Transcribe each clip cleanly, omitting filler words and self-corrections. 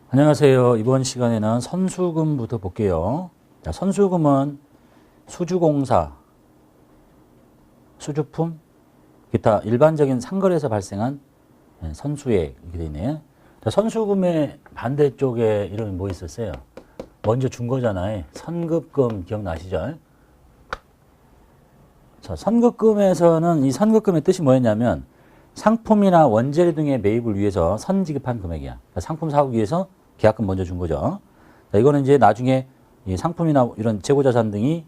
안녕하세요. 이번 시간에는 선수금부터 볼게요. 자, 선수금은 수주공사, 수주품, 기타 일반적인 상거래에서 발생한 선수액 이렇게 되어 있네요. 자, 선수금의 반대쪽에 이름이 뭐 있었어요? 먼저 준 거잖아요. 선급금 기억나시죠? 자, 선급금에서는 이 선급금의 뜻이 뭐였냐면 상품이나 원재료 등의 매입을 위해서 선지급한 금액이야. 그러니까 상품 사오기 위해서 계약금 먼저 준 거죠. 자, 이거는 이제 나중에 이 상품이나 이런 재고자산 등이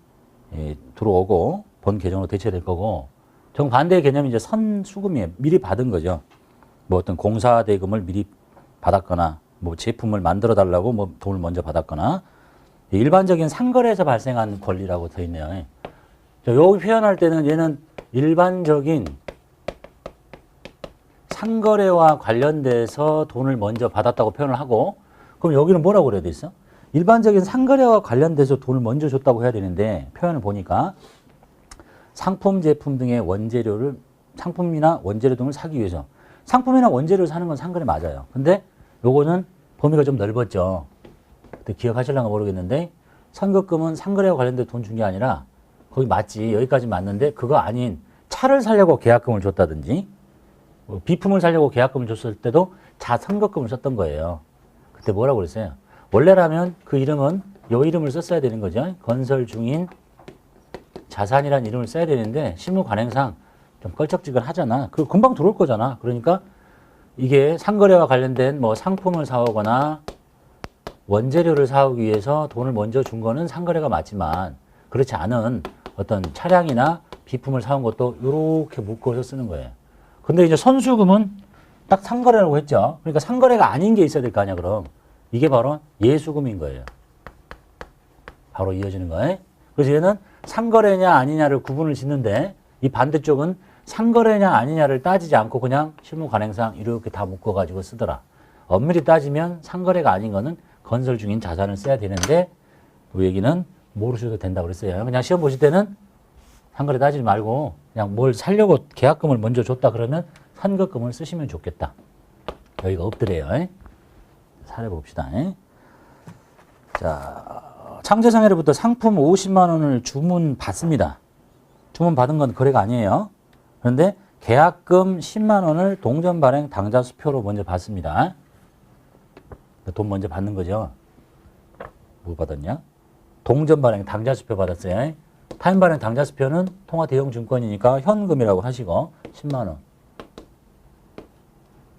들어오고 본 계정으로 대체될 거고, 정반대의 개념이 이제 선수금이에요. 미리 받은 거죠. 뭐 어떤 공사 대금을 미리 받았거나, 뭐 제품을 만들어 달라고 뭐 돈을 먼저 받았거나, 일반적인 상거래에서 발생한 권리라고 되어 있네요. 자, 여기 표현할 때는 얘는 일반적인 상거래와 관련돼서 돈을 먼저 받았다고 표현을 하고, 그럼 여기는 뭐라고 그래야 돼 있어? 일반적인 상거래와 관련돼서 돈을 먼저 줬다고 해야 되는데, 표현을 보니까 상품, 제품 등의 원재료를, 상품이나 원재료 등을 사기 위해서, 상품이나 원재료를 사는 건 상거래 맞아요. 근데 요거는 범위가 좀 넓었죠. 그때 기억하실랑가 모르겠는데, 선급금은 상거래와 관련돼서 돈 준 게 아니라, 거기 맞지, 여기까지 맞는데 그거 아닌 차를 사려고 계약금을 줬다든지, 비품을 사려고 계약금을 줬을 때도 자선급금을 썼던 거예요. 그때 뭐라고 그랬어요? 원래라면 그 이름은 요 이름을 썼어야 되는 거죠. 건설 중인 자산이라는 이름을 써야 되는데 실무 관행상 좀 껄쩍지근하잖아. 그 금방 들어올 거잖아. 그러니까 이게 상거래와 관련된 뭐 상품을 사오거나 원재료를 사오기 위해서 돈을 먼저 준 거는 상거래가 맞지만, 그렇지 않은 어떤 차량이나 비품을 사온 것도 이렇게 묶어서 쓰는 거예요. 근데 이제 선수금은 딱 상거래라고 했죠. 그러니까 상거래가 아닌 게 있어야 될 거 아니야, 그럼. 이게 바로 예수금인 거예요. 바로 이어지는 거예요. 그래서 얘는 상거래냐 아니냐를 구분을 짓는데, 이 반대쪽은 상거래냐 아니냐를 따지지 않고 그냥 실무 관행상 이렇게 다 묶어가지고 쓰더라. 엄밀히 따지면 상거래가 아닌 거는 건설 중인 자산을 써야 되는데, 그 얘기는 모르셔도 된다고 그랬어요. 그냥 시험 보실 때는 상거래 따지지 말고 그냥 뭘 살려고 계약금을 먼저 줬다 그러면 선급금을 쓰시면 좋겠다. 여기가 없더래요. 살펴봅시다. 자, 창제상해로부터 상품 50만 원을 주문 받습니다. 주문 받은 건 거래가 아니에요. 그런데 계약금 10만 원을 동전 발행 당좌 수표로 먼저 받습니다. 돈 먼저 받는 거죠. 뭐 받았냐? 동전 발행 당좌 수표 받았어요. 타임 발행 당좌 수표는 통화 대형 증권이니까 현금이라고 하시고 10만 원.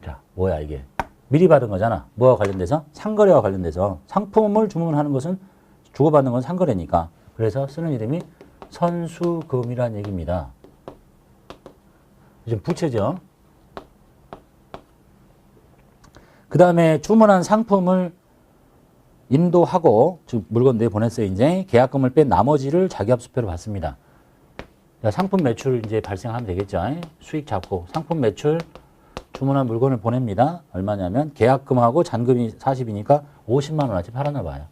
자, 뭐야 이게? 미리 받은 거잖아. 뭐와 관련돼서? 상거래와 관련돼서. 상품을 주문하는 것은 주고받는 건 상거래니까. 그래서 쓰는 이름이 선수금이라는 얘기입니다. 지금 부채죠. 그 다음에 주문한 상품을 인도하고, 즉 물건 내보냈어요. 이제 계약금을 뺀 나머지를 자기합수표로 받습니다. 상품 매출 이제 발생하면 되겠죠. 수익 잡고 상품 매출 주문한 물건을 보냅니다. 얼마냐면 계약금하고 잔금이 40이니까 50만 원어치 팔았나 봐요.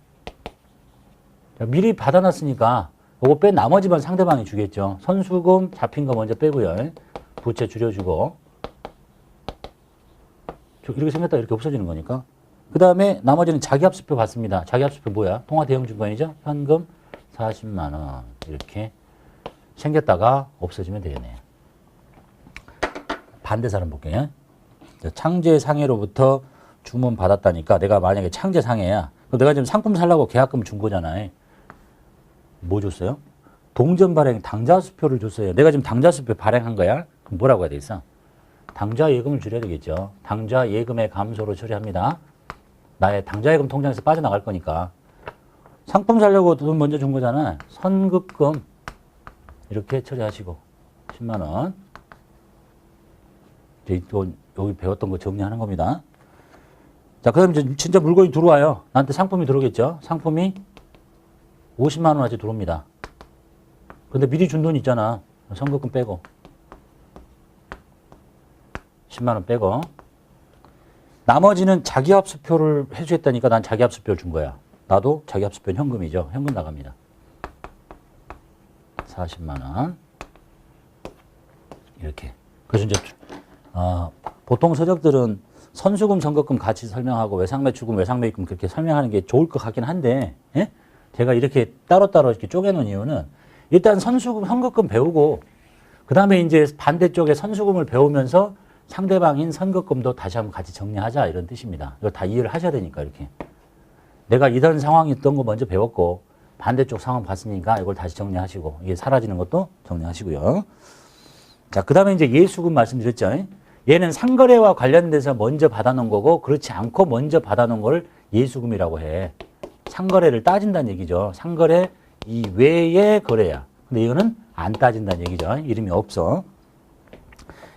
미리 받아놨으니까 이거 뺀 나머지만 상대방이 주겠죠. 선수금 잡힌 거 먼저 빼고요. 부채 줄여주고. 이렇게 생겼다 이렇게 없어지는 거니까. 그 다음에 나머지는 자기합수표 받습니다. 자기합수표 뭐야? 통화 대형 증권이죠. 현금 40만 원 이렇게 생겼다가 없어지면 되겠네요. 반대 사람 볼게요. 창제상해로부터 주문 받았다니까 내가 만약에 창제상해야, 내가 지금 상품 살라고 계약금 준 거잖아요. 뭐 줬어요? 동전 발행 당좌수표를 줬어요. 내가 지금 당좌수표 발행한 거야. 그럼 뭐라고 해야 되겠어? 당좌 예금을 줄여야 되겠죠. 당좌 예금의 감소로 처리합니다. 나의 당좌예금 통장에서 빠져나갈 거니까. 상품 사려고 돈 먼저 준 거잖아. 선급금 이렇게 처리하시고 10만 원. 여기 배웠던 거 정리하는 겁니다. 자, 그 다음에 이제 진짜 물건이 들어와요. 나한테 상품이 들어오겠죠. 상품이 50만 원어치 들어옵니다. 근데 미리 준 돈 있잖아. 선급금 빼고 10만 원 빼고. 나머지는 자기합수표를 해주했다니까 난 자기합수표를 준 거야. 나도 자기합수표는 현금이죠. 현금 나갑니다. 40만 원. 이렇게. 그래서 이제 보통 서적들은 선수금, 선거금 같이 설명하고 외상매출금, 외상매입금 그렇게 설명하는 게 좋을 것 같긴 한데, 예? 제가 이렇게 따로따로 이렇게 쪼개놓은 이유는 일단 선수금, 선거금 배우고 그 다음에 이제 반대쪽에 선수금을 배우면서 상대방인 선거금도 다시 한번 같이 정리하자 이런 뜻입니다. 이걸 다 이해를 하셔야 되니까 이렇게. 내가 이런 상황이 있던 거 먼저 배웠고 반대쪽 상황 봤으니까 이걸 다시 정리하시고 이게 사라지는 것도 정리하시고요. 자, 그 다음에 이제 예수금 말씀드렸죠. 얘는 상거래와 관련돼서 먼저 받아놓은 거고 그렇지 않고 먼저 받아놓은 걸 예수금이라고 해. 상거래를 따진다는 얘기죠. 상거래 이외의 거래야. 근데 이거는 안 따진다는 얘기죠. 이름이 없어.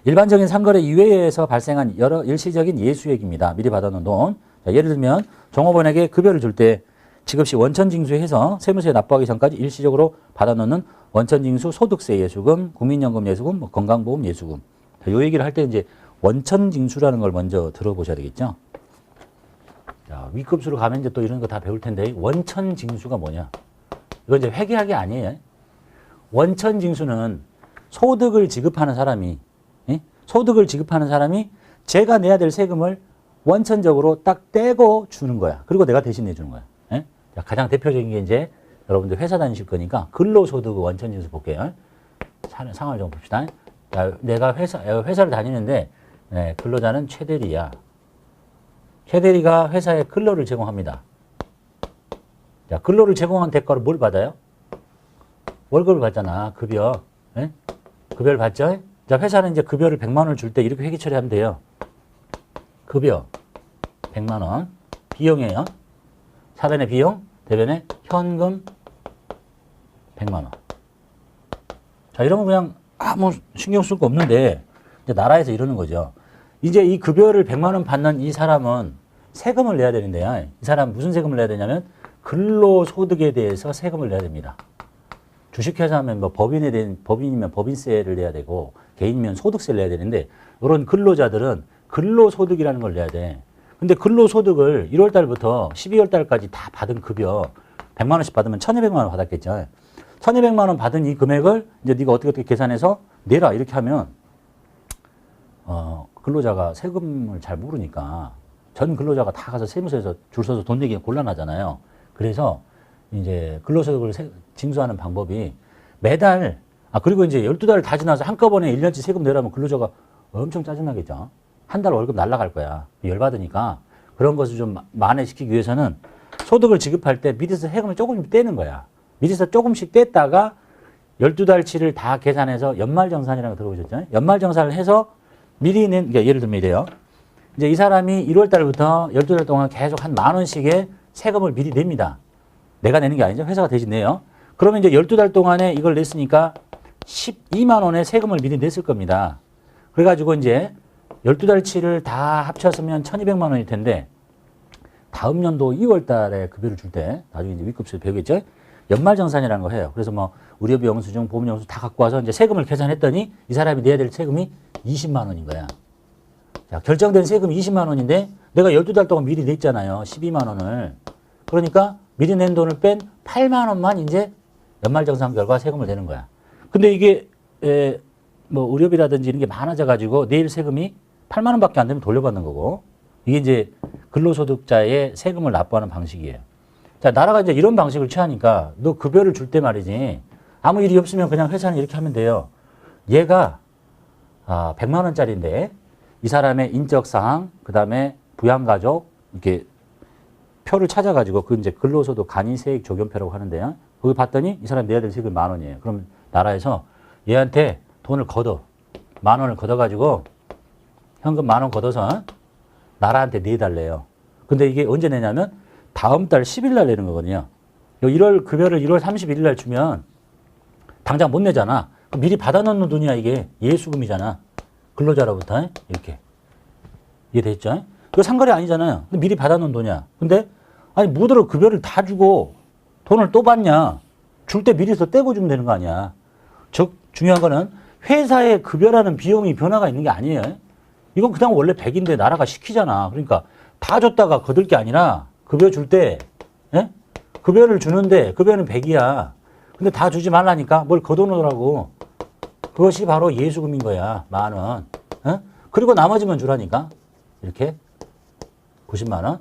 일반적인 상거래 이외에서 발생한 여러 일시적인 예수액입니다. 미리 받아놓은 돈. 자, 예를 들면 종업원에게 급여를 줄 때 지급시 원천징수해서 세무서에 납부하기 전까지 일시적으로 받아놓는 원천징수 소득세 예수금, 국민연금 예수금, 건강보험 예수금. 자, 요 얘기를 할 때 이제 원천징수라는 걸 먼저 들어보셔야 되겠죠. 자, 윗급수로 가면 이제 또 이런 거 다 배울 텐데 원천징수가 뭐냐? 이건 이제 회계학이 아니에요. 원천징수는 소득을 지급하는 사람이 소득을 지급하는 사람이 제가 내야 될 세금을 원천적으로 딱 떼고 주는 거야. 그리고 내가 대신 내주는 거야. 예? 자, 가장 대표적인 게 이제 여러분들 회사 다니실 거니까 근로소득 원천징수 볼게요. 상황을 좀 봅시다. 자, 내가 회사를 다니는데 근로자는 최대리야. 최대리가 회사에 근로를 제공합니다. 자, 근로를 제공한 대가로 뭘 받아요? 월급을 받잖아. 급여. 예? 급여를 받죠? 자, 회사는 이제 급여를 100만 원을 줄 때 이렇게 회계 처리하면 돼요. 급여 100만 원. 비용이에요. 사변의 비용, 대변의 현금 100만 원. 자, 이러면 그냥 아무 신경 쓸 거 없는데 이제 나라에서 이러는 거죠. 이제 이 급여를 100만 원 받는 이 사람은 세금을 내야 되는데요. 이 사람 무슨 세금을 내야 되냐면 근로소득에 대해서 세금을 내야 됩니다. 주식회사면 뭐 법인이면 법인세를 내야 되고 개인이면 소득세를 내야 되는데 이런 근로자들은 근로소득이라는 걸 내야 돼. 근데 근로소득을 1월 달부터 12월 달까지 다 받은 급여 100만 원씩 받으면 1,200만 원 받았겠죠. 1,200만 원 받은 이 금액을 이제 네가 어떻게 계산해서 내라 이렇게 하면 근로자가 세금을 잘 모르니까 전 근로자가 다 가서 세무서에서 줄 서서 돈 내기가 곤란하잖아요. 그래서 이제 근로소득을 징수하는 방법이 매달 그리고 이제 12달 다 지나서 한꺼번에 1년치 세금 내라면 근로자가 엄청 짜증나겠죠. 한 달 월급 날라갈 거야. 열받으니까 그런 것을 좀 만회시키기 위해서는 소득을 지급할 때 미리서 세금을 조금씩 떼는 거야. 미리서 조금씩 뗐다가 12달치를 다 계산해서 연말정산이라는 거 들어보셨죠? 연말정산을 해서 미리 그러니까 예를 들면 이래요. 이제 이 사람이 1월 달부터 12달 동안 계속 한 10,000원씩의 세금을 미리 냅니다. 내가 내는 게 아니죠. 회사가 대신 내요. 그러면 이제 12달 동안에 이걸 냈으니까 12만 원의 세금을 미리 냈을 겁니다. 그래가지고 이제 12달치를 다 합쳤으면 1,200만 원일 텐데 다음 연도 2월 달에 급여를 줄 때 나중에 이제 윗급수 배우겠죠. 연말정산이라는 거 해요. 그래서 뭐 의료비 영수증, 보험 영수증 다 갖고 와서 이제 세금을 계산했더니 이 사람이 내야 될 세금이 20만 원인 거야. 자, 결정된 세금이 20만 원인데 내가 12달 동안 미리 냈잖아요. 12만 원을. 그러니까 미리 낸 돈을 뺀 8만 원만 이제 연말정산 결과 세금을 내는 거야. 근데 이게 뭐 의료비라든지 이런 게 많아져 가지고 내일 세금이 8만 원밖에 안 되면 돌려받는 거고 이게 이제 근로소득자의 세금을 납부하는 방식이에요. 자, 나라가 이제 이런 방식을 취하니까 너 급여를 줄 때 말이지 아무 일이 없으면 그냥 회사는 이렇게 하면 돼요. 얘가 100만 원짜리인데 이 사람의 인적사항, 그 다음에 부양가족 이렇게 표를 찾아가지고 그 이제 근로소득 간이세액 적용표라고 하는데요. 거기 봤더니 이 사람 내야 될 세금이 10,000원이에요. 그럼 나라에서 얘한테 돈을 걷어. 10,000원을 걷어가지고 현금 10,000원 걷어서 나라한테 내달래요. 근데 이게 언제 내냐면 다음 달 10일 날 내는 거거든요. 1월 급여를 1월 31일 날 주면 당장 못 내잖아. 미리 받아놓는 돈이야 이게. 예수금이잖아. 근로자로부터 이렇게. 이해됐죠? 그거 상거래 아니잖아요. 근데 미리 받아놓은 돈이야. 근데 아니 뭐더러 급여를 다 주고 돈을 또 받냐. 줄 때 미리서 떼고 주면 되는 거 아니야. 즉 중요한 거는 회사의 급여라는 비용이 변화가 있는 게 아니에요. 이건 그냥 원래 100인데 나라가 시키잖아. 그러니까 다 줬다가 거둘 게 아니라 급여 줄 때, 예? 급여를 주는데 급여는 100이야. 근데 다 주지 말라니까 뭘 걷어놓으라고. 그것이 바로 예수금인 거야. 10,000원. 예? 그리고 나머지만 주라니까. 이렇게 90만 원.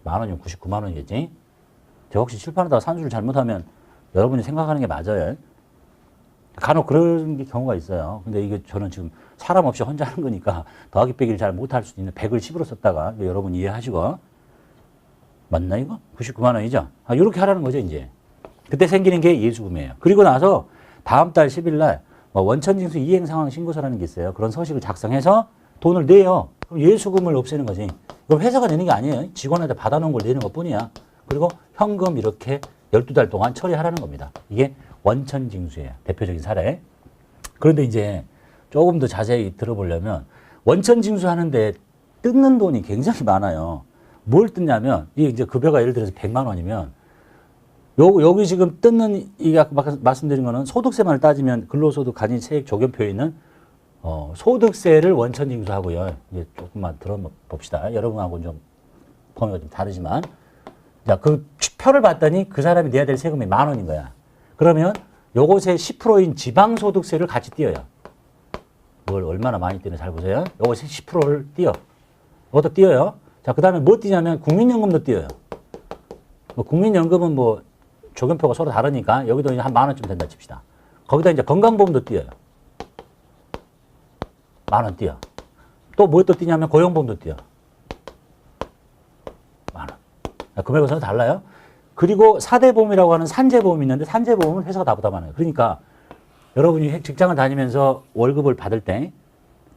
10,000원이면 99만 원이겠지. 제가 혹시 칠판에다가 산수를 잘못하면 여러분이 생각하는 게 맞아요. 간혹 그런 경우가 있어요. 근데 이게 저는 지금 사람 없이 혼자 하는 거니까 더하기 빼기를 잘 못할 수도 있는 100을 10으로 썼다가 여러분 이해하시고. 맞나 이거? 99만 원이죠? 이렇게 하라는 거죠 이제. 그때 생기는 게 예수금이에요. 그리고 나서 다음 달 10일 날 원천징수 이행 상황 신고서라는 게 있어요. 그런 서식을 작성해서 돈을 내요. 그럼 예수금을 없애는 거지. 이거 회사가 내는 게 아니에요. 직원한테 받아놓은 걸 내는 것 뿐이야. 그리고 현금 이렇게 12달 동안 처리하라는 겁니다. 이게 원천징수예요. 대표적인 사례. 그런데 이제 조금 더 자세히 들어보려면 원천징수 하는데 뜯는 돈이 굉장히 많아요. 뭘 뜯냐면 이게 이제 급여가 예를 들어서 100만 원이면 여기 지금 뜯는 이게 아까 말씀드린 거는 소득세만을 따지면 근로소득 간이 세액 적용표에 있는 소득세를 원천징수하고요. 이제 조금만 들어봅시다. 여러분하고는 좀 범위가 좀 다르지만 자, 그 표를 봤더니 그 사람이 내야 될 세금이 10,000원인 거야. 그러면 요것의 10%인 지방소득세를 같이 띄어요. 뭘 얼마나 많이 띄는 잘 보세요. 요것의 10%를 띄어. 이것도 띄어요. 자, 그 다음에 뭐 띄냐면 국민연금도 띄어요. 국민연금은 적용표가 서로 다르니까 여기도 이제 한 10,000원쯤 된다 칩시다. 거기다 이제 건강보험도 띄어요. 10,000원 띄어. 또 뭐 또 띄냐면 고용보험도 띄어. 10,000원. 금액은 서로 달라요. 그리고 사대보험이라고 하는 산재보험이 있는데 산재보험은 회사가 다 부담하는 거예요. 그러니까 여러분이 직장을 다니면서 월급을 받을 때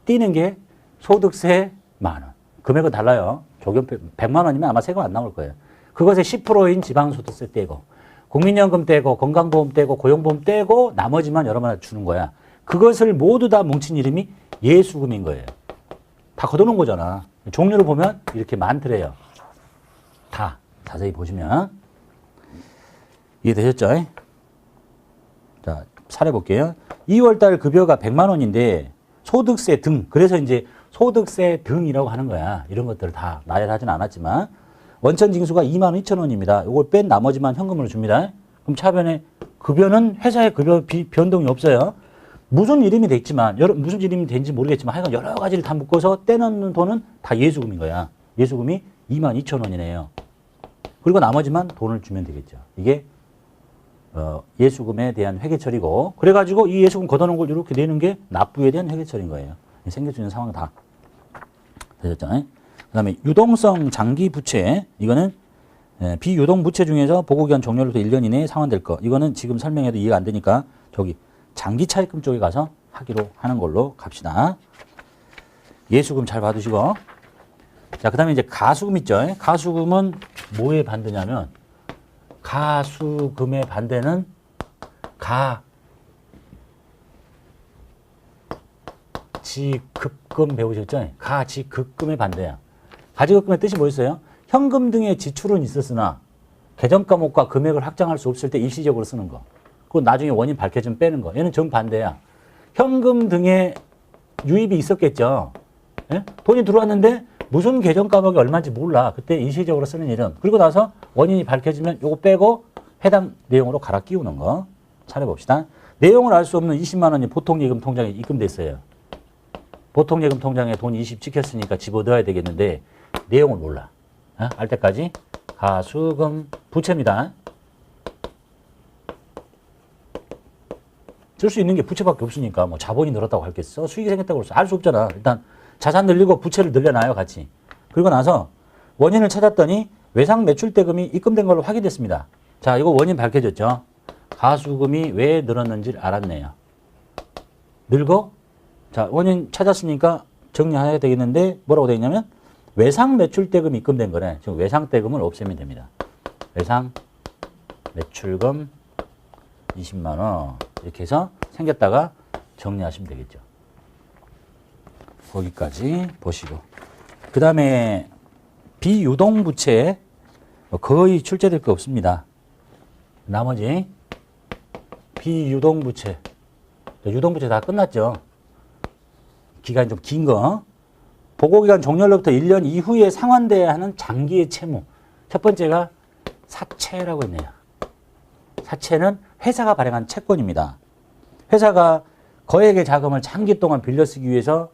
띄는 게 소득세 10,000원. 금액은 달라요. 적용표 100만 원이면 아마 세금 안 나올 거예요. 그것의 10%인 지방소득세 떼고 국민연금 떼고 건강보험 떼고 고용보험 떼고 나머지만 여러분한테 주는 거야. 그것을 모두 다 뭉친 이름이 예수금인 거예요. 다 걷어놓은 거잖아. 종류를 보면 이렇게 많더래요. 다 자세히 보시면 이해되셨죠? 자, 사례 볼게요. 2월달 급여가 100만 원인데 소득세 등, 그래서 이제 소득세 등이라고 하는 거야. 이런 것들을 다 나열하진 않았지만 원천징수가 22,000원입니다. 이걸 뺀 나머지만 현금으로 줍니다. 그럼 차변에 급여는 회사의 급여 변동이 없어요. 무슨 이름이 됐지만 무슨 이름이 된지 모르겠지만 하여간 여러 가지를 다 묶어서 떼놓는 돈은 다 예수금인 거야. 예수금이 22,000원이네요. 그리고 나머지만 돈을 주면 되겠죠. 이게 예수금에 대한 회계처리고, 그래가지고 이 예수금 걷어놓은 걸 이렇게 내는 게 납부에 대한 회계처리인 거예요. 생길 수 있는 상황 다 되셨죠. 그 다음에 유동성 장기 부채, 이거는 비유동 부채 중에서 보고기한 종료로부터 1년 이내에 상환될 거. 이거는 지금 설명해도 이해가 안 되니까 저기 장기 차입금 쪽에 가서 하기로 하는 걸로 갑시다. 예수금 잘 받으시고. 자, 그 다음에 이제 가수금 있죠. 가수금은 뭐에 반대냐면, 가수금의 반대는 가지급금 배우셨죠? 가지급금의 반대야. 가지급금의 뜻이 뭐였어요? 현금 등의 지출은 있었으나 계정 과목과 금액을 확정할 수 없을 때 일시적으로 쓰는 거. 그거 나중에 원인 밝혀지면 빼는 거. 얘는 정반대야. 현금 등의 유입이 있었겠죠. 예? 돈이 들어왔는데 무슨 계정 과목이 얼마인지 몰라. 그때 일시적으로 쓰는 일은. 그리고 나서 원인이 밝혀지면 요거 빼고 해당 내용으로 갈아 끼우는 거. 차려봅시다. 내용을 알 수 없는 20만 원이 보통예금 통장에 입금됐어요. 보통예금 통장에 돈 20 찍혔으니까 집어넣어야 되겠는데 내용을 몰라. 알 때까지 가수금 부채입니다. 쓸 수 있는 게 부채밖에 없으니까 뭐 자본이 늘었다고 할겠어? 수익이 생겼다고 할수 알 수 없잖아. 일단 자산 늘리고 부채를 늘려놔요, 같이. 그리고 나서 원인을 찾았더니 외상 매출대금이 입금된 걸로 확인됐습니다. 자, 이거 원인 밝혀졌죠? 가수금이 왜 늘었는지를 알았네요. 늘고, 자, 원인 찾았으니까 정리해야 되겠는데 뭐라고 되어 있냐면 외상 매출대금이 입금된 거네. 지금 외상대금을 없애면 됩니다. 외상 매출금 20만 원 이렇게 해서 생겼다가 정리하시면 되겠죠. 거기까지 보시고, 그 다음에 비유동부채 거의 출제될 거 없습니다. 나머지 비유동부채, 유동부채 다 끝났죠. 기간이 좀 긴 거. 보고기간 종료로부터 1년 이후에 상환돼야 하는 장기의 채무. 첫 번째가 사채라고 했네요. 사채는 회사가 발행한 채권입니다. 회사가 거액의 자금을 장기 동안 빌려 쓰기 위해서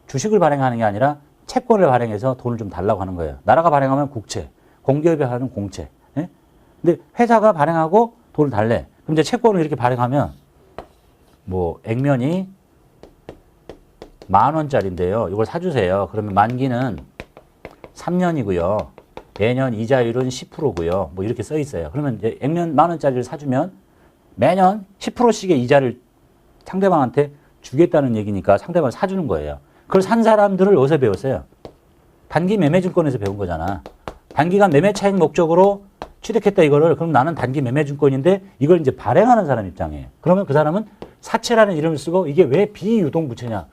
주식을 발행하는 게 아니라 채권을 발행해서 돈을 좀 달라고 하는 거예요. 나라가 발행하면 국채, 공기업이 하는 공채. 예? 근데 회사가 발행하고 돈을 달래. 그럼 이제 채권을 이렇게 발행하면 뭐 액면이 10,000원짜리인데요. 이걸 사주세요. 그러면 만기는 3년이고요. 매년 이자율은 10%고요. 뭐 이렇게 써 있어요. 그러면 이제 액면 10,000원짜리를 사주면 매년 10%씩의 이자를 상대방한테 주겠다는 얘기니까 상대방을 사주는 거예요. 그걸 산 사람들을 어디서 배웠어요? 단기 매매증권에서 배운 거잖아. 단기간 매매 차익 목적으로 취득했다 이거를. 그럼 나는 단기 매매증권인데 이걸 이제 발행하는 사람 입장이에요. 그러면 그 사람은 사채라는 이름을 쓰고 이게 왜 비유동부채냐.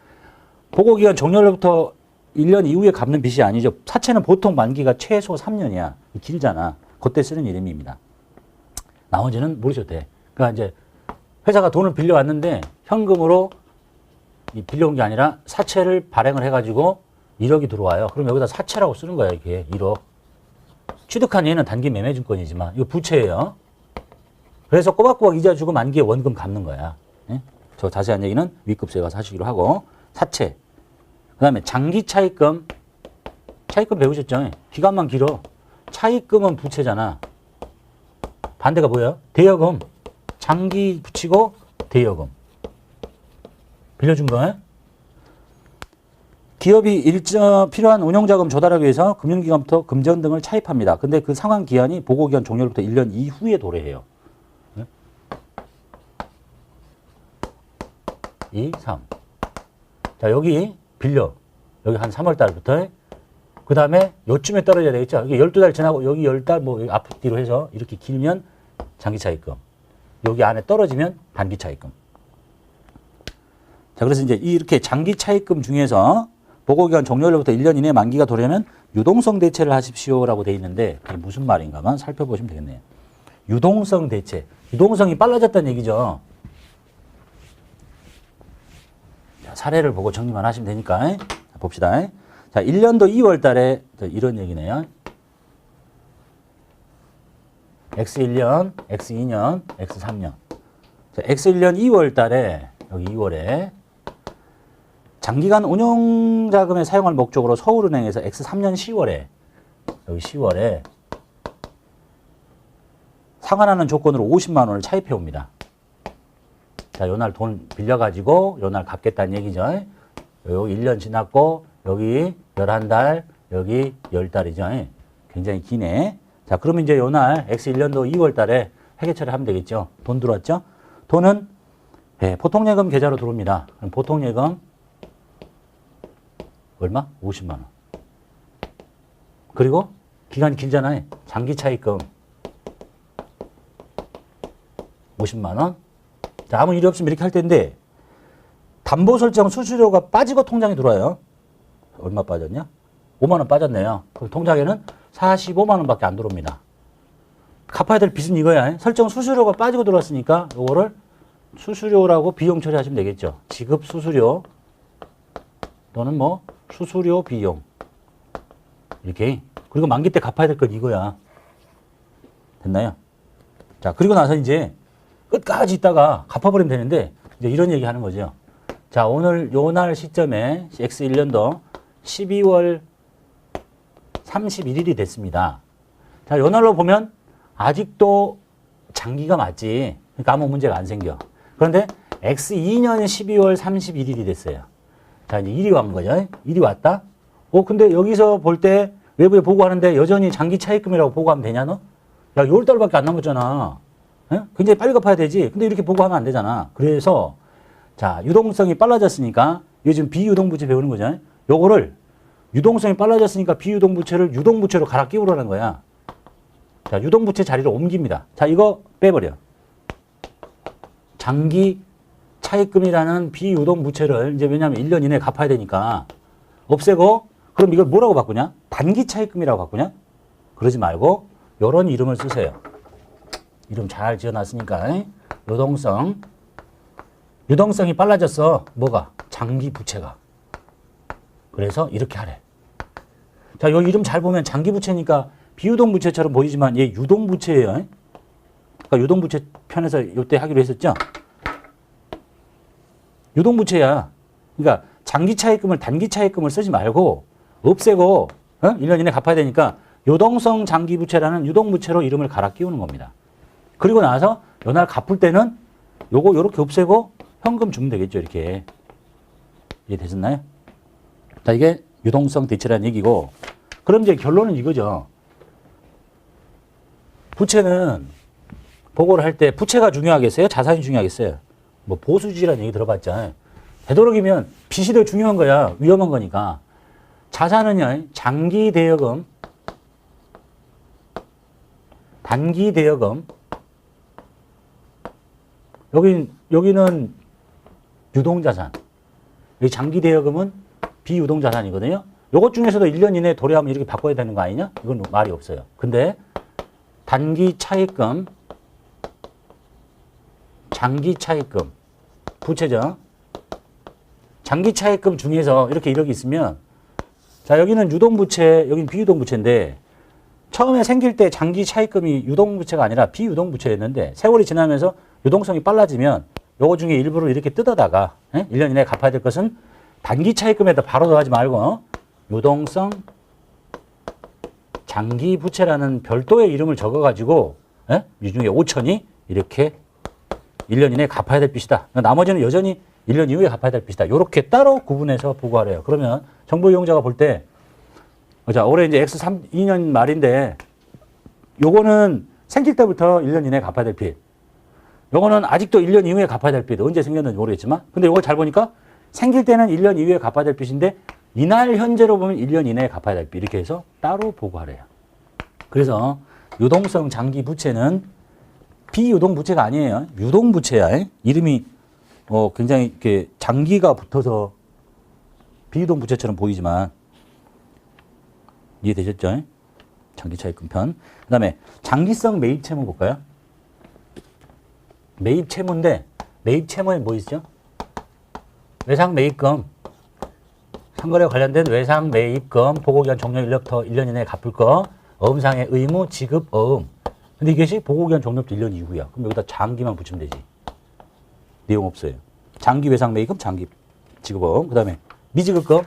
보고기간 종료로부터 1년 이후에 갚는 빚이 아니죠. 사채는 보통 만기가 최소 3년이야. 길잖아. 그때 쓰는 이름입니다. 나머지는 모르셔도 돼. 그러니까 이제 회사가 돈을 빌려왔는데 현금으로 빌려온 게 아니라 사채를 발행을 해가지고 1억이 들어와요. 그럼 여기다 사채라고 쓰는 거야. 이게 1억. 취득한 얘는 단기 매매증권이지만 이거 부채예요. 그래서 꼬박꼬박 이자 주고 만기에 원금 갚는 거야. 예? 저 자세한 얘기는 윗급수에 가서 하시기로 하고. 사채. 그 다음에 장기 차입금. 차입금 배우셨죠? 기간만 길어. 차입금은 부채잖아. 반대가 뭐예요? 대여금. 장기 붙이고 대여금. 빌려준 거. 기업이 일정 필요한 운용자금 조달하기 위해서 금융기관부터 금전 등을 차입합니다. 근데 그 상환 기한이 보고기간 종료로부터 1년 이후에 도래해요. 2, 3. 자, 여기 빌려. 여기 한 3월 달부터. 그 다음에 요쯤에 떨어져야 되겠죠. 여기 12달 지나고 여기 10달 뭐 앞뒤로 해서 이렇게 길면 장기 차입금. 여기 안에 떨어지면 단기 차입금. 자, 그래서 이제 이렇게 장기 차입금 중에서 보고기간 종료로부터 1년 이내에 만기가 도래하면 유동성 대체를 하십시오라고 돼 있는데 그게 무슨 말인가만 살펴보시면 되겠네요. 유동성 대체. 유동성이 빨라졌다는 얘기죠. 자, 사례를 보고 정리만 하시면 되니까. 자, 봅시다. 자, 1년도 2월 달에 이런 얘기네요. X1년, X2년, X3년. 자, X1년 2월 달에, 여기 2월에 장기간 운용자금에 사용할 목적으로 서울은행에서 X3년 10월에, 여기 10월에 상환하는 조건으로 50만 원을 차입해 옵니다. 자, 요 날 돈 빌려가지고 요 날 갚겠다는 얘기죠. 여기 1년 지났고, 여기 11달, 여기 10달이죠. 굉장히 기네. 자, 그러면 이제 요 날 X1년도 2월 달에 회계 처리하면 되겠죠. 돈 들어왔죠? 돈은 보통예금 계좌로 들어옵니다. 그럼 보통예금 얼마? 50만 원. 그리고 기간이 길잖아요. 장기 차입금 50만 원. 자, 아무 일이 없으면 이렇게 할 텐데 담보 설정 수수료가 빠지고 통장에 들어와요. 얼마 빠졌냐? 5만 원 빠졌네요. 그럼 통장에는 45만 원밖에 안 들어옵니다. 갚아야 될 빚은 이거야. 설정 수수료가 빠지고 들어왔으니까 요거를 수수료라고 비용 처리하시면 되겠죠. 지급 수수료 또는 뭐 수수료 비용 이렇게. 그리고 만기 때 갚아야 될 건 이거야. 됐나요? 자, 그리고 나서 이제 끝까지 있다가 갚아버리면 되는데 이제 이런 얘기 하는 거죠. 자, 오늘 요 날 시점에 X1년도 12월 31일이 됐습니다. 자, 요 날로 보면 아직도 장기가 맞지. 그러니까 아무 문제가 안 생겨. 그런데 X2년 12월 31일이 됐어요. 자, 이제 일이 온 거죠. 일이 왔다. 근데 여기서 볼 때 외부에 보고하는데 여전히 장기 차입금이라고 보고하면 되냐, 너? 야, 6달밖에 안 남았잖아. 에? 굉장히 빨리 갚아야 되지. 근데 이렇게 보고하면 안 되잖아. 그래서 자, 유동성이 빨라졌으니까 요즘 비유동부채 배우는 거잖아요. 요거를 유동성이 빨라졌으니까 비유동부채를 유동부채로 갈아 끼우라는 거야. 자, 유동부채 자리를 옮깁니다. 자, 이거 빼버려. 장기 차입금이라는 비유동부채를 이제 왜냐하면 1년 이내에 갚아야 되니까 없애고 그럼 이걸 뭐라고 바꾸냐? 단기 차입금이라고 바꾸냐? 그러지 말고 요런 이름을 쓰세요. 이름 잘 지어놨으니까. 유동성이 빨라졌어. 뭐가? 장기 부채가. 그래서 이렇게 하래. 자, 여기 이름 잘 보면 장기부채니까 비유동부채처럼 보이지만 얘 유동부채예요. 그러니까 유동부채 편에서 이때 하기로 했었죠. 유동부채야. 그러니까 장기차입금을 단기차입금을 쓰지 말고 없애고 1년 이내 갚아야 되니까 유동성 장기부채라는 유동부채로 이름을 갈아 끼우는 겁니다. 그리고 나서 연할 갚을 때는 요거 요렇게 없애고 현금 주면 되겠죠. 이렇게. 이해되셨나요? 자, 이게 유동성 대체라는 얘기고, 그럼 이제 결론은 이거죠. 부채는 보고를 할 때 부채가 중요하겠어요? 자산이 중요하겠어요? 뭐 보수주의라는 얘기 들어봤잖아요. 되도록이면 빚이 더 중요한 거야. 위험한 거니까. 자산은요, 장기 대여금, 단기 대여금, 여기는 유동자산. 여기 장기 대여금은 비유동자산이거든요. 요것 중에서도 1년 이내에 도래하면 이렇게 바꿔야 되는 거 아니냐? 이건 말이 없어요. 근데 단기 차입금, 장기 차입금, 부채죠. 장기 차입금 중에서 이렇게 1억이 있으면, 자, 여기는 유동부채, 여기는 비유동부채인데, 처음에 생길 때 장기 차입금이 유동부채가 아니라 비유동부채였는데, 세월이 지나면서 유동성이 빨라지면 요거 중에 일부를 이렇게 뜯어다가 1년 이내에 갚아야 될 것은 단기 차입금에다 바로 더하지 말고 유동성 장기 부채라는 별도의 이름을 적어가지고 이 중에 5천이 이렇게 1년 이내에 갚아야 될 빚이다. 나머지는 여전히 1년 이후에 갚아야 될 빚이다. 이렇게 따로 구분해서 보고하래요. 그러면 정보 이용자가 볼 때, 자, 올해 이제 X3 2년 말인데 요거는 생길 때부터 1년 이내에 갚아야 될 빚. 요거는 아직도 1년 이후에 갚아야 될 빚. 언제 생겼는지 모르겠지만. 근데 요걸 잘 보니까 생길 때는 1년 이후에 갚아야 될 빚인데 이날 현재로 보면 1년 이내에 갚아야 될 빚. 이렇게 해서 따로 보고하래요. 그래서 유동성 장기 부채는 비유동 부채가 아니에요. 유동 부채야. 이름이 굉장히 이렇게 장기가 붙어서 비유동 부채처럼 보이지만 이해되셨죠? 장기 차입금 편. 그다음에 장기성 매입 채무 볼까요? 매입 채무인데 매입 채무에 뭐 있죠? 외상 매입금, 상거래와 관련된 외상 매입금, 보고기간 종료일로부터 1년 이내에 갚을 거, 어음상의 의무, 지급, 어음. 근데 이것이 보고기간 종료부터 1년 이후야. 그럼 여기다 장기만 붙이면 되지. 내용 없어요. 장기 외상 매입금, 장기 지급, 어음. 그 다음에 미지급금.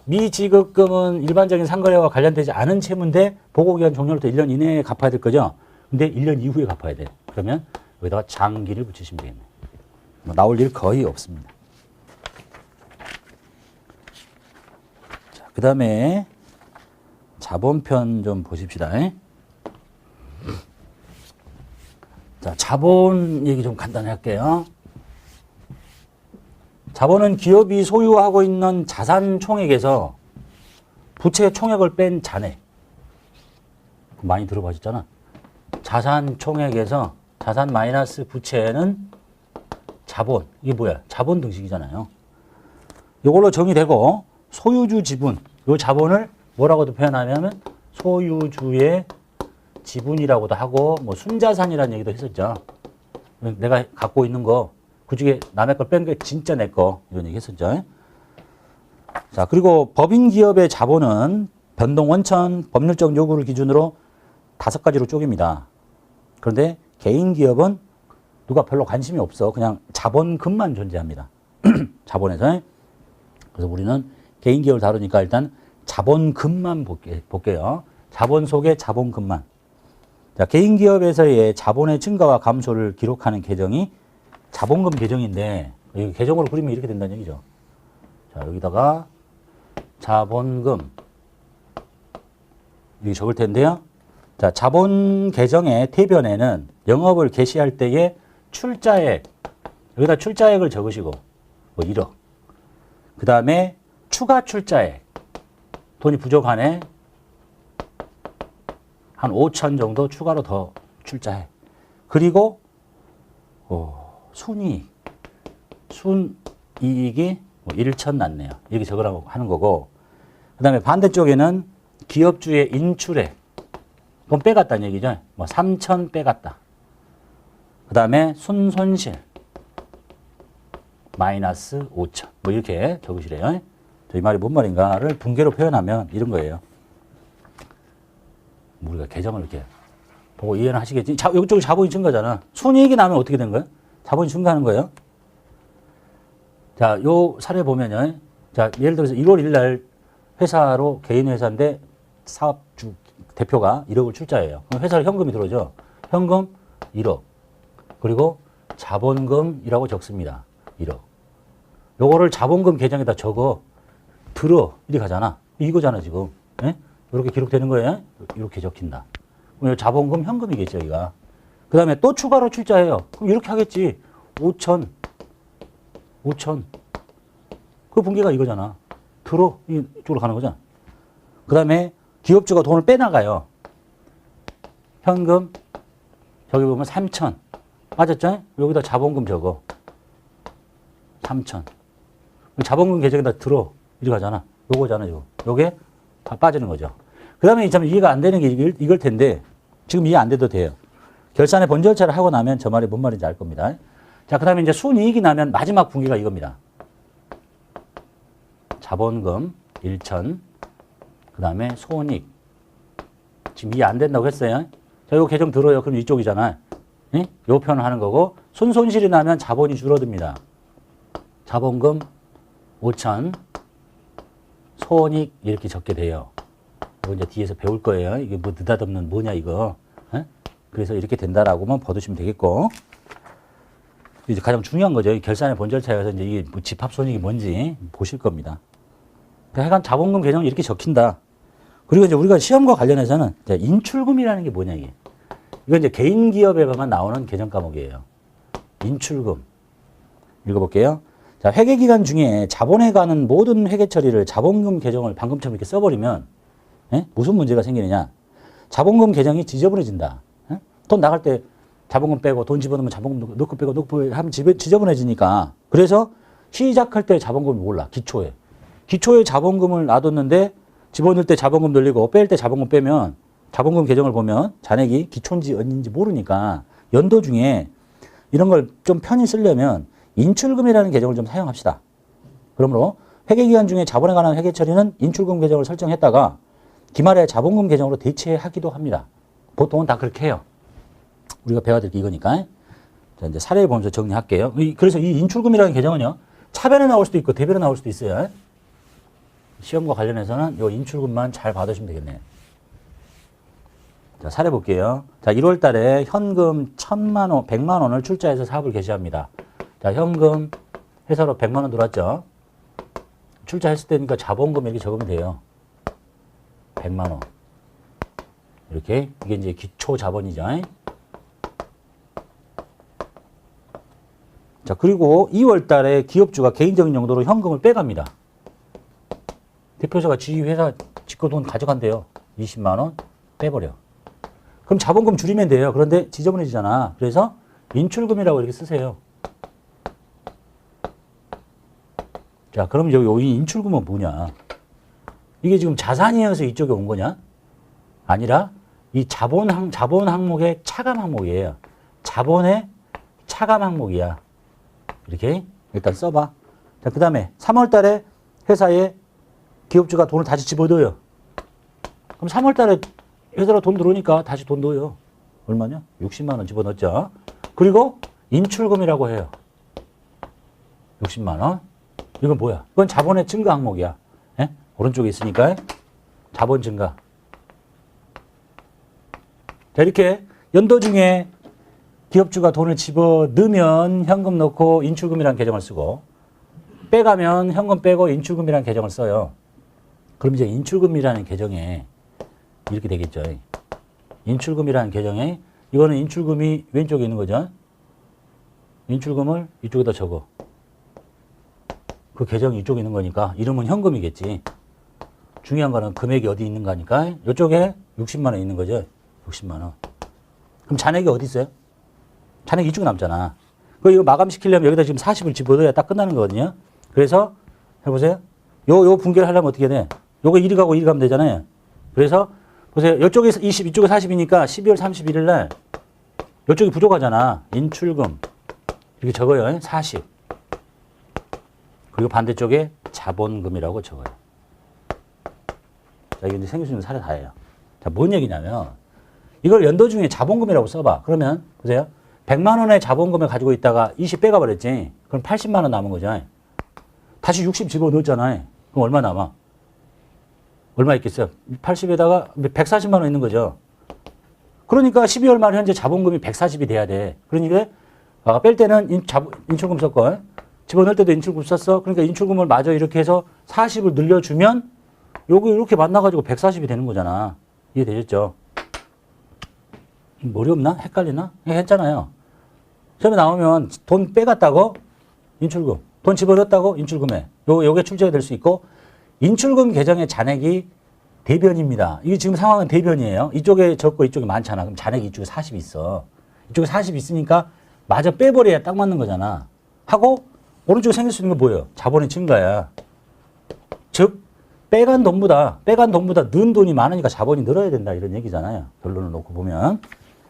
미지급금은 일반적인 상거래와 관련되지 않은 채무인데 보고기간 종료부터 1년 이내에 갚아야 될 거죠. 근데 1년 이후에 갚아야 돼. 그러면 여기다가 장기를 붙이시면 되겠네. 뭐 나올 일 거의 없습니다. 자, 그 다음에 자본편 좀 보십시다. 자, 자본 얘기 좀 간단히 할게요. 자본은 기업이 소유하고 있는 자산 총액에서 부채 총액을 뺀 잔액. 많이 들어보셨잖아. 자산 총액에서 자산 마이너스 부채는 자본. 이게 뭐야? 자본 등식이잖아요. 이걸로 정의되고 소유주 지분. 이 자본을 뭐라고도 표현하냐면 소유주의 지분이라고도 하고 뭐 순자산이라는 얘기도 했었죠. 내가 갖고 있는 거 그중에 남의 걸 뺀 게 진짜 내 거 이런 얘기 했었죠. 자, 그리고 법인 기업의 자본은 변동 원천, 법률적 요구를 기준으로 5가지로 쪼갭니다. 그런데 개인 기업은 누가 별로 관심이 없어. 그냥 자본금만 존재합니다. 자본에서. 그래서 우리는 개인 기업을 다루니까 일단 자본금만 볼게요. 자본 속에 자본금만. 자, 개인 기업에서의 자본의 증가와 감소를 기록하는 계정이 자본금 계정인데, 여기 계정으로 그리면 이렇게 된다는 얘기죠. 자, 여기다가 자본금 여기 적을 텐데요. 자, 자본 계정의 대변에는 영업을 개시할 때의 출자액, 여기다 출자액을 적으시고, 뭐 1억. 그 다음에 추가 출자액, 돈이 부족하네. 한 5천 정도 추가로 더 출자해. 그리고 순이익, 순이익이 뭐 1천 났네요. 이렇게 적으라고 하는 거고, 그 다음에 반대쪽에는 기업주의 인출액, 돈 빼갔다는 얘기죠. 뭐 3천 빼갔다. 그 다음에 순손실 마이너스 5천. 뭐 이렇게 적으시래요. 이 말이 뭔 말인가를 분계로 표현하면 이런 거예요. 우리가 계정을 이렇게 보고 이해는 하시겠지? 이쪽에 자본이 증가잖아. 순이익이 나면 어떻게 된 거예요? 자본이 증가하는 거예요. 자, 요 사례 보면요. 자, 예를 들어서 1월 1일 날 회사로 개인 회사인데 사업주 대표가 1억을 출자해요. 그럼 회사로 현금이 들어오죠. 현금 1억. 그리고 자본금이라고 적습니다. 1억. 요거를 자본금 계정에다 적어. 들어. 이리 가잖아. 이거잖아, 지금. 예? 이렇게 기록되는 거예요. 이렇게 적힌다. 그럼 자본금 현금이겠죠, 여기가. 그 다음에 또 추가로 출자해요. 그럼 이렇게 하겠지. 5천. 그 분기가 이거잖아. 들어. 이쪽으로 가는 거잖아. 그 다음에 기업주가 돈을 빼나가요. 현금. 저기 보면 3천. 맞았죠? 여기다 자본금 적어. 3천. 자본금 계정에다 들어. 이리 가잖아. 요거잖아, 요거. 요게 다 빠지는 거죠. 그 다음에 참 이해가 안 되는 게 이걸 텐데, 지금 이해 안 돼도 돼요. 결산의 본 절차를 하고 나면 저 말이 뭔 말인지 알 겁니다. 자, 그 다음에 이제 순이익이 나면 마지막 분기가 이겁니다. 자본금 1천. 그 다음에 손익. 지금 이해 안 된다고 했어요. 자, 요 계정 들어요. 그럼 이쪽이잖아. 예? 요 표현을 하는 거고, 순손실이 나면 자본이 줄어듭니다. 자본금 5천. 손익 이렇게 적게 돼요. 이거 이제 뒤에서 배울 거예요. 이게 뭐 느닷없는 뭐냐 이거. 에? 그래서 이렇게 된다라고만 봐두시면 되겠고. 이제 가장 중요한 거죠. 이 결산의 본 절차에서 이제 이게 뭐 집합 손익이 뭔지 보실 겁니다. 하여간 자본금 계정을 이렇게 적힌다. 그리고 이제 우리가 시험과 관련해서는 이제 인출금이라는 게 뭐냐 이게. 이건 이제 개인 기업에만 나오는 계정 과목이에요. 인출금. 읽어볼게요. 자, 회계 기간 중에 자본에 관한 모든 회계 처리를 자본금 계정을 방금처럼 이렇게 써버리면 무슨 문제가 생기느냐? 자본금 계정이 지저분해진다. 돈 나갈 때 자본금 빼고 돈 집어넣으면 자본금 넣고 빼고 하면 지저분해지니까. 그래서 시작할 때 자본금을 몰라. 기초에 자본금을 놔뒀는데 집어넣을 때 자본금 늘리고 뺄 때 자본금 빼면 자본금 계정을 보면 잔액이 기초인지 언인지 모르니까 연도 중에 이런 걸 좀 편히 쓰려면 인출금이라는 계정을 좀 사용합시다. 그러므로 회계기간 중에 자본에 관한 회계 처리는 인출금 계정을 설정했다가 기말에 자본금 계정으로 대체하기도 합니다. 보통은 다 그렇게 해요. 우리가 배워야 될 게 이거니까. 자, 이제 사례를 보면서 정리할게요. 그래서 이 인출금이라는 계정은요, 차변에 나올 수도 있고 대변에 나올 수도 있어요. 시험과 관련해서는 이 인출금만 잘 받으시면 되겠네요. 자, 사례 볼게요. 자, 1월 달에 현금 1,000만 원, 100만 원을 출자해서 사업을 개시합니다. 자, 현금 회사로 100만 원 들어왔죠. 출자했을 때니까 자본금 이렇게 적으면 돼요. 100만 원. 이렇게. 이게 이제 기초 자본이죠. 자, 그리고 2월 달에 기업주가 개인적인 용도로 현금을 빼갑니다. 대표자가 지 회사 직거 돈 가져간대요. 20만 원 빼버려. 그럼 자본금 줄이면 돼요. 그런데 지저분해지잖아. 그래서 인출금이라고 이렇게 쓰세요. 자, 그럼 여기 인출금은 뭐냐? 이게 지금 자산이어서 이쪽에 온 거냐? 아니라 이 자본 항목의 차감 항목이에요. 자본의 차감 항목이야. 이렇게 일단 써봐. 자, 그 다음에 3월 달에 회사에 기업주가 돈을 다시 집어넣어요. 그럼 3월 달에 회사로 돈 들어오니까 다시 돈 넣어요. 얼마냐? 60만 원 집어넣었죠. 그리고 인출금이라고 해요. 60만 원. 이건 뭐야? 이건 자본의 증가 항목이야. 예? 오른쪽에 있으니까 자본 증가. 자, 이렇게 연도 중에 기업주가 돈을 집어넣으면 현금 넣고 인출금이라는 계정을 쓰고 빼가면 현금 빼고 인출금이라는 계정을 써요. 그럼 이제 인출금이라는 계정에 이렇게 되겠죠. 인출금이라는 계정에 이거는 인출금이 왼쪽에 있는 거죠. 인출금을 이쪽에다 적어. 그 계정이 이쪽에 있는 거니까 이름은 현금이겠지. 중요한 거는 금액이 어디 있는가 하니까 이쪽에 60만 원 있는 거죠. 60만 원. 그럼 잔액이 어디 있어요? 잔액이 이쪽에 남잖아. 그 이거 마감시키려면 여기다 지금 40을 집어넣어야 딱 끝나는 거거든요. 그래서 해보세요. 요 분계를 하려면 어떻게 돼? 요거 1이 가고 1이 가면 되잖아요. 그래서 보세요. 이쪽에 20, 이쪽에 40이니까 12월 31일 날 이쪽이 부족하잖아. 인출금. 이렇게 적어요. 40. 그리고 반대쪽에 자본금이라고 적어요. 자, 이게 이제 생길 수 있는 사례 다예요. 자, 뭔 얘기냐면 이걸 연도 중에 자본금이라고 써봐. 그러면 보세요. 100만 원의 자본금을 가지고 있다가 20 빼가 버렸지. 그럼 80만 원 남은 거죠. 다시 60 집어넣었잖아요. 그럼 얼마 남아? 얼마 있겠어요? 80에다가 140만 원 있는 거죠. 그러니까 12월 말 현재 자본금이 140이 돼야 돼. 그러니까 뺄 때는 인출금 썼고 집어넣을 때도 인출금 썼어. 그러니까 인출금을 마저 이렇게 해서 40을 늘려주면 여기 이렇게 만나가지고 140이 되는 거잖아. 이해되셨죠? 어렵나? 헷갈리나? 했잖아요. 처음에 나오면 돈 빼갔다고 인출금, 돈 집어넣었다고 인출금에 요게 출제가 될 수 있고 인출금 계정의 잔액이 대변입니다. 이게 지금 상황은 대변이에요. 이쪽에 적고 이쪽에 많잖아. 그럼 잔액이 이쪽에 40이 있어. 이쪽에 40이 있으니까 마저 빼버려야 딱 맞는 거잖아. 하고 오른쪽에 생길 수 있는 건 뭐예요? 자본의 증가야. 즉 빼간 돈보다 는 돈이 많으니까 자본이 늘어야 된다 이런 얘기잖아요. 결론을 놓고 보면.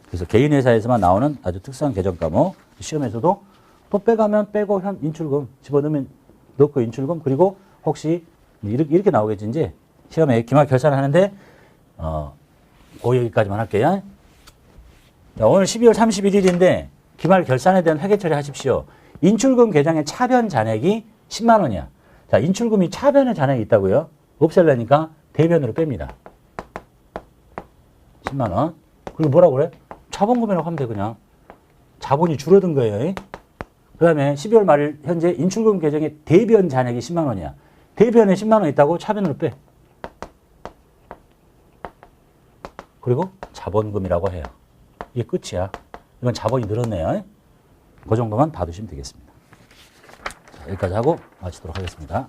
그래서 개인회사에서만 나오는 아주 특수한 개정 과목 시험에서도 또 빼가면 빼고 인출금 집어넣으면 넣고 인출금 그리고 혹시 이렇게 나오겠지 이제 시험에 기말 결산을 하는데 그 얘기까지만 할게요. 자, 오늘 12월 31일인데 기말 결산에 대한 회계 처리하십시오. 인출금 계정의 차변 잔액이 10만 원이야. 자, 인출금이 차변의 잔액이 있다고요? 없애려니까 대변으로 뺍니다. 10만 원. 그리고 뭐라고 그래? 자본금이라고 하면 돼 그냥. 자본이 줄어든 거예요. 그 다음에 12월 말 현재 인출금 계정의 대변 잔액이 10만 원이야. 대변에 10만 원 있다고 차변으로 빼. 그리고 자본금이라고 해요. 이게 끝이야. 이건 자본이 늘었네요. 그 정도만 봐두시면 되겠습니다. 자, 여기까지 하고 마치도록 하겠습니다.